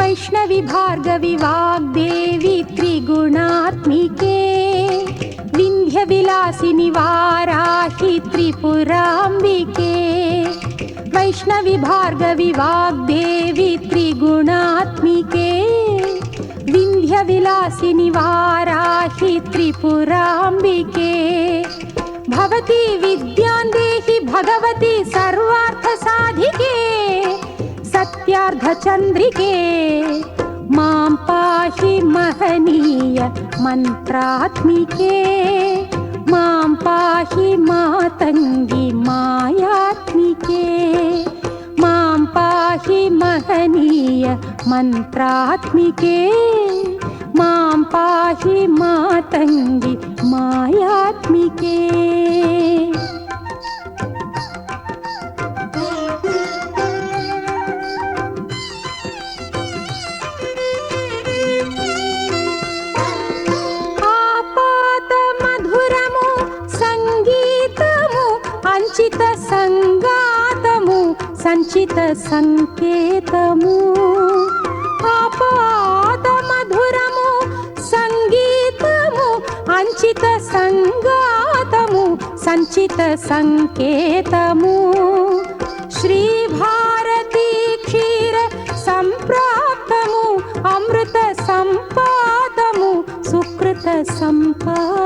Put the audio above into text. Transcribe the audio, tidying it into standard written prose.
वैष्णवी भार्गवी वाग्देवी त्रिगुणात्मिके विन्ध्यविलासिनि वाराहि त्रिपुराम्बिके वैष्णवी भार्गवी वाग्देवी त्रिगुणात्मिके विन्ध्यविलासिनि वाराहि त्रिपुराम्बिके भवती विद्यां देहि भगवती सर्वार्थसाधिके सत्यार्धचन्द्रिके मां पाहि महनीय मन्त्रात्मिके मां पाहि मातङ्गी मायात्मिके मां पाहि महनीय मन्त्रात्मिके मां पाहि मातङ्गी मायात्मिके। సంచిత సంగాతము సంచిత సంకేతము ఆపాద మధురము సంగీతము అంచిత సంగాతము సంచిత సంకేతము శ్రీ భారతీ క్షీర సంప్రాప్తము అమృత సంపాదము సుకృత సంపా